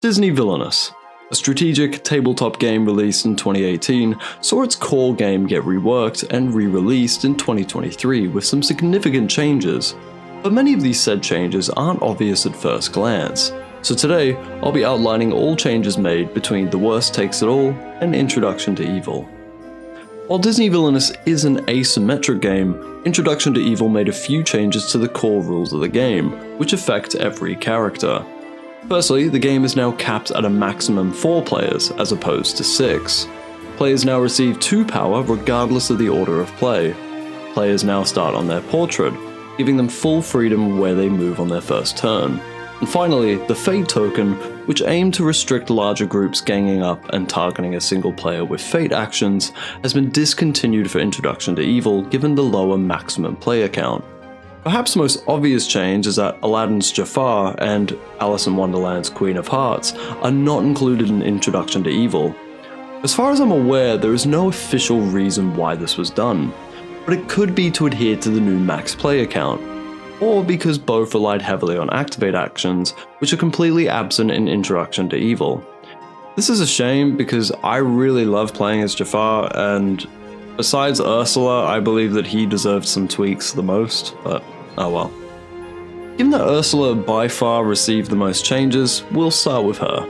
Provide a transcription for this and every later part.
Disney Villainous, a strategic tabletop game released in 2018, saw its core game get reworked and re-released in 2023 with some significant changes, but many of these said changes aren't obvious at first glance. So today, I'll be outlining all changes made between The Worst Takes It All and Introduction to Evil. While Disney Villainous is an asymmetric game, Introduction to Evil made a few changes to the core rules of the game, which affect every character. Firstly, the game is now capped at a maximum 4 players, as opposed to 6. Players now receive 2 power regardless of the order of play. Players now start on their portrait, giving them full freedom where they move on their first turn. And finally, the Fate token, which aimed to restrict larger groups ganging up and targeting a single player with Fate actions, has been discontinued for Introduction to Evil given the lower maximum player count. Perhaps the most obvious change is that Aladdin's Jafar and Alice in Wonderland's Queen of Hearts are not included in Introduction to Evil. As far as I'm aware, there is no official reason why this was done, but it could be to adhere to the new max player count, or because both relied heavily on activate actions, which are completely absent in Introduction to Evil. This is a shame because I really love playing as Jafar, and besides Ursula, I believe that he deserved some tweaks the most, but oh well. Given that Ursula by far received the most changes, we'll start with her.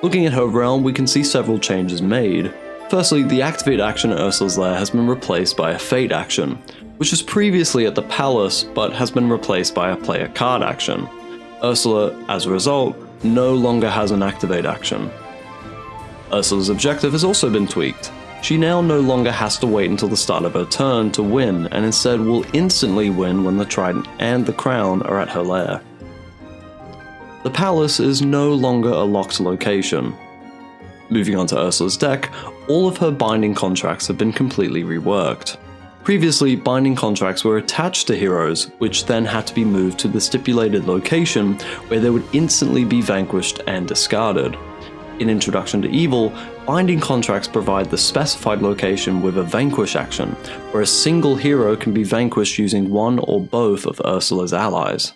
Looking at her realm, we can see several changes made. Firstly, the activate action at Ursula's lair has been replaced by a fate action, which was previously at the palace but has been replaced by a player card action. Ursula, as a result, no longer has an activate action. Ursula's objective has also been tweaked. She now no longer has to wait until the start of her turn to win, and instead will instantly win when the trident and the crown are at her lair. The palace is no longer a locked location. Moving on to Ursula's deck, all of her binding contracts have been completely reworked. Previously, binding contracts were attached to heroes, which then had to be moved to the stipulated location where they would instantly be vanquished and discarded. In Introduction to Evil, binding contracts provide the specified location with a vanquish action, where a single hero can be vanquished using one or both of Ursula's allies.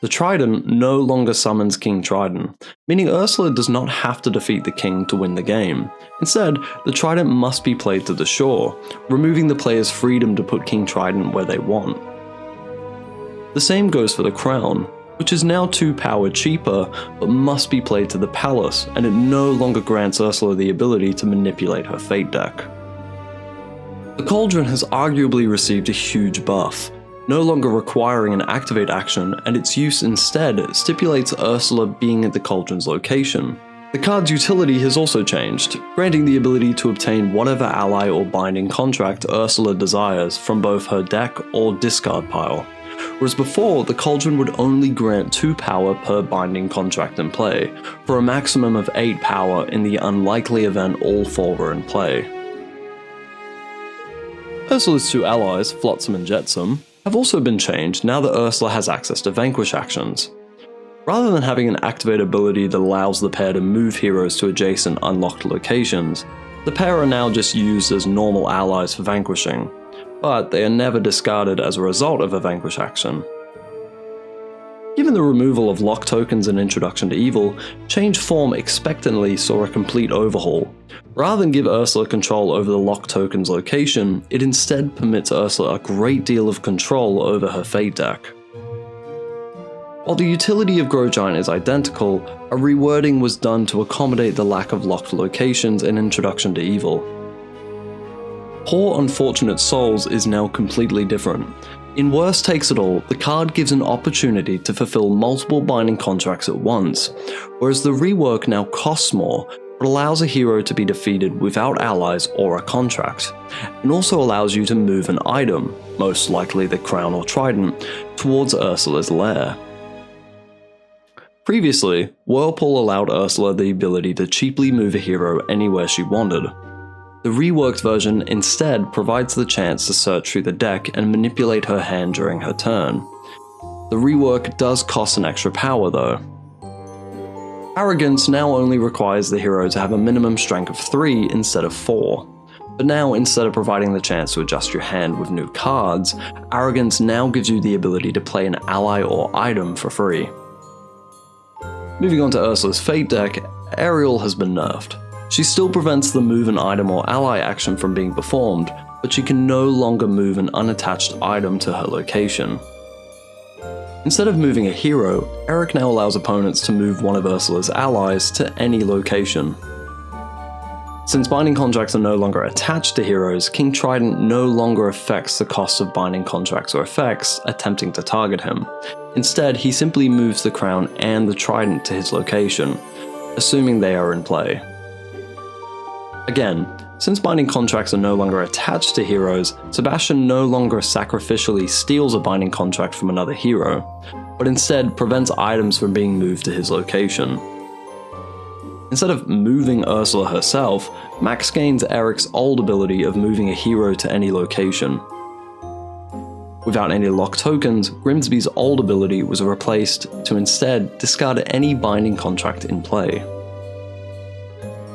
The Trident no longer summons King Trident, meaning Ursula does not have to defeat the king to win the game. Instead, the Trident must be played to the shore, removing the player's freedom to put King Trident where they want. The same goes for the Crown, which is now 2 power cheaper, but must be played to the palace, and it no longer grants Ursula the ability to manipulate her fate deck. The Cauldron has arguably received a huge buff, no longer requiring an activate action, and its use instead stipulates Ursula being at the Cauldron's location. The card's utility has also changed, granting the ability to obtain whatever ally or binding contract Ursula desires from both her deck or discard pile. Whereas before, the Cauldron would only grant 2 power per binding contract in play, for a maximum of 8 power in the unlikely event all 4 were in play. Ursula's 2 allies, Flotsam and Jetsam, have also been changed now that Ursula has access to vanquish actions. Rather than having an activate ability that allows the pair to move heroes to adjacent unlocked locations, the pair are now just used as normal allies for vanquishing, but they are never discarded as a result of a vanquish action. Given the removal of lock tokens in Introduction to Evil, Change Form expectantly saw a complete overhaul. Rather than give Ursula control over the lock token's location, it instead permits Ursula a great deal of control over her fate deck. While the utility of Grow Giant is identical, a rewording was done to accommodate the lack of locked locations in Introduction to Evil. Poor Unfortunate Souls is now completely different. In Worst Takes It All, the card gives an opportunity to fulfill multiple binding contracts at once, whereas the rework now costs more, but allows a hero to be defeated without allies or a contract, and also allows you to move an item, most likely the crown or trident, towards Ursula's lair. Previously, Whirlpool allowed Ursula the ability to cheaply move a hero anywhere she wanted. The reworked version instead provides the chance to search through the deck and manipulate her hand during her turn. The rework does cost an extra power though. Arrogance now only requires the hero to have a minimum strength of 3 instead of 4. But now, instead of providing the chance to adjust your hand with new cards, Arrogance now gives you the ability to play an ally or item for free. Moving on to Ursula's Fate deck, Ariel has been nerfed. She still prevents the move an item or ally action from being performed, but she can no longer move an unattached item to her location. Instead of moving a hero, Eric now allows opponents to move one of Ursula's allies to any location. Since binding contracts are no longer attached to heroes, King Trident no longer affects the cost of binding contracts or effects attempting to target him. Instead, he simply moves the crown and the trident to his location, assuming they are in play. Again, since binding contracts are no longer attached to heroes, Sebastian no longer sacrificially steals a binding contract from another hero, but instead prevents items from being moved to his location. Instead of moving Ursula herself, Max gains Eric's old ability of moving a hero to any location. Without any lock tokens, Grimsby's old ability was replaced to instead discard any binding contract in play.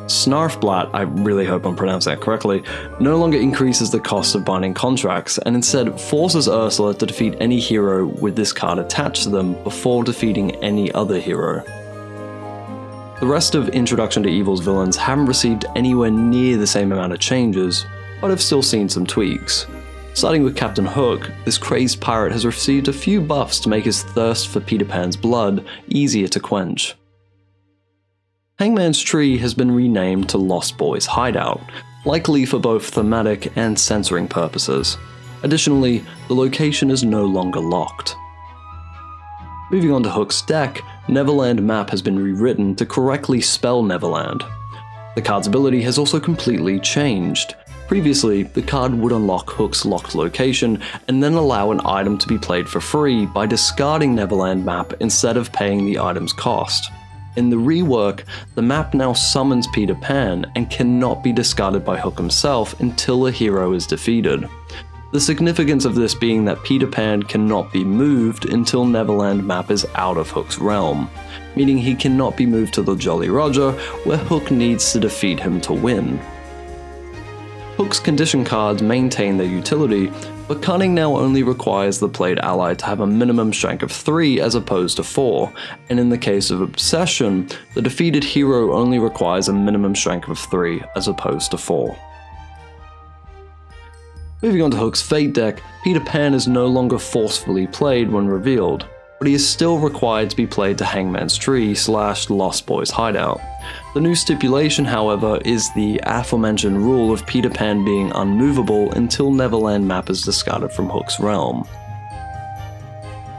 Snarfblatt, I really hope I'm pronouncing that correctly, no longer increases the cost of binding contracts, and instead forces Ursula to defeat any hero with this card attached to them before defeating any other hero. The rest of Introduction to Evil's villains haven't received anywhere near the same amount of changes, but have still seen some tweaks. Starting with Captain Hook, this crazed pirate has received a few buffs to make his thirst for Peter Pan's blood easier to quench. Hangman's Tree has been renamed to Lost Boys Hideout, likely for both thematic and censoring purposes. Additionally, the location is no longer locked. Moving on to Hook's deck, Neverland Map has been rewritten to correctly spell Neverland. The card's ability has also completely changed. Previously, the card would unlock Hook's locked location and then allow an item to be played for free by discarding Neverland Map instead of paying the item's cost. In the rework, the map now summons Peter Pan and cannot be discarded by Hook himself until a hero is defeated. The significance of this being that Peter Pan cannot be moved until Neverland Map is out of Hook's realm, meaning he cannot be moved to the Jolly Roger, where Hook needs to defeat him to win. Hook's condition cards maintain their utility, but Cunning now only requires the played ally to have a minimum strength of 3 as opposed to 4, and in the case of Obsession, the defeated hero only requires a minimum strength of 3 as opposed to 4. Moving on to Hook's Fate deck, Peter Pan is no longer forcefully played when revealed, but he is still required to be played to Hangman's Tree / Lost Boys Hideout. The new stipulation, however, is the aforementioned rule of Peter Pan being unmovable until Neverland Map is discarded from Hook's realm.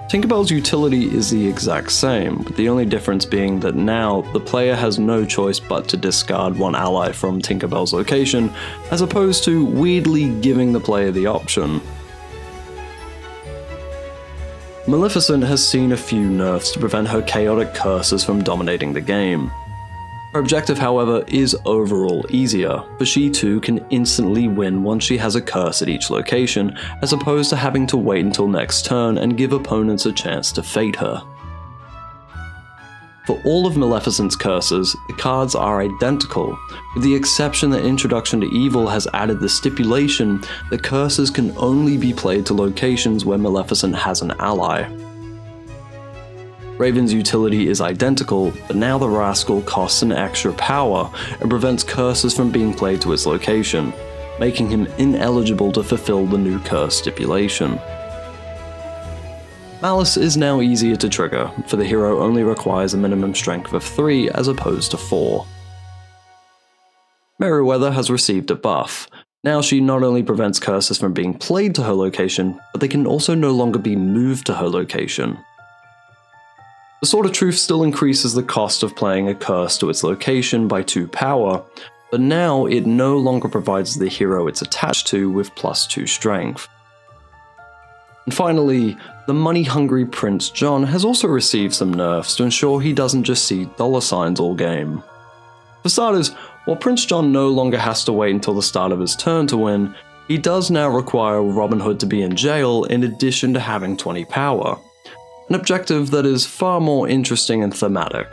Tinkerbell's utility is the exact same, with the only difference being that now the player has no choice but to discard one ally from Tinkerbell's location, as opposed to weirdly giving the player the option. Maleficent has seen a few nerfs to prevent her chaotic curses from dominating the game. Her objective, however, is overall easier, but she too can instantly win once she has a curse at each location, as opposed to having to wait until next turn and give opponents a chance to fate her. For all of Maleficent's curses, the cards are identical, with the exception that Introduction to Evil has added the stipulation that curses can only be played to locations where Maleficent has an ally. Raven's utility is identical, but now the rascal costs an extra power and prevents curses from being played to its location, making him ineligible to fulfill the new curse stipulation. Malice is now easier to trigger, for the hero only requires a minimum strength of 3 as opposed to 4. Merryweather has received a buff. Now she not only prevents curses from being played to her location, but they can also no longer be moved to her location. The Sword of Truth still increases the cost of playing a curse to its location by 2 power, but now it no longer provides the hero it's attached to with +2 strength. And finally, the money-hungry Prince John has also received some nerfs to ensure he doesn't just see dollar signs all game. For starters, while Prince John no longer has to wait until the start of his turn to win, he does now require Robin Hood to be in jail in addition to having 20 power. An objective that is far more interesting and thematic.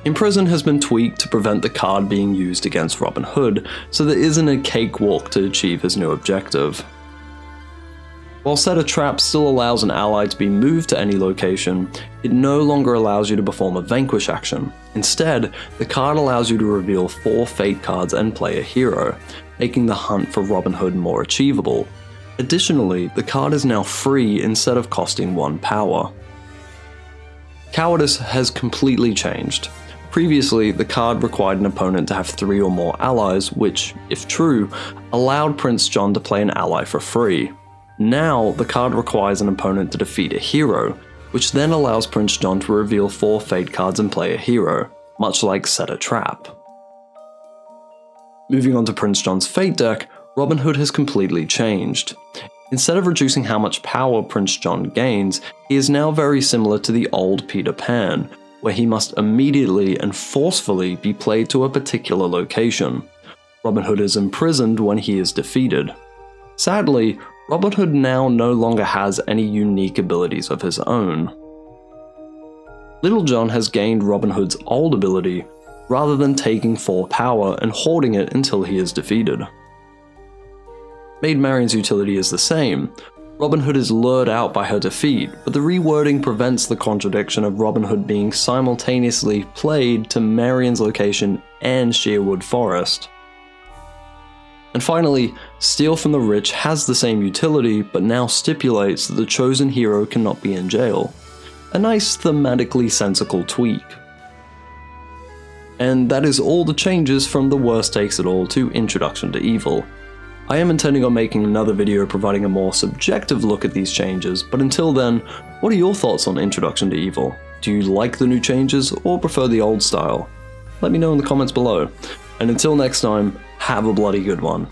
Imprison has been tweaked to prevent the card being used against Robin Hood, so there isn't a cakewalk to achieve his new objective. While Set a Trap still allows an ally to be moved to any location, it no longer allows you to perform a Vanquish action. Instead, the card allows you to reveal 4 Fate cards and play a hero, making the hunt for Robin Hood more achievable. Additionally, the card is now free instead of costing 1 power. Cowardice has completely changed. Previously, the card required an opponent to have 3 or more allies, which, if true, allowed Prince John to play an ally for free. Now, the card requires an opponent to defeat a hero, which then allows Prince John to reveal 4 Fate cards and play a hero, much like Set a Trap. Moving on to Prince John's Fate deck, Robin Hood has completely changed. Instead of reducing how much power Prince John gains, he is now very similar to the old Peter Pan, where he must immediately and forcefully be played to a particular location. Robin Hood is imprisoned when he is defeated. Sadly, Robin Hood now no longer has any unique abilities of his own. Little John has gained Robin Hood's old ability, rather than taking 4 power and hoarding it until he is defeated. Maid Marian's utility is the same. Robin Hood is lured out by her defeat, but the rewording prevents the contradiction of Robin Hood being simultaneously played to Marian's location and Sheerwood Forest. And finally, Steal from the Rich has the same utility, but now stipulates that the chosen hero cannot be in jail. A nice thematically sensical tweak. And that is all the changes from the Worst Takes It All to Introduction to Evil. I am intending on making another video providing a more subjective look at these changes, but until then, what are your thoughts on Introduction to Evil? Do you like the new changes or prefer the old style? Let me know in the comments below. And until next time, have a bloody good one.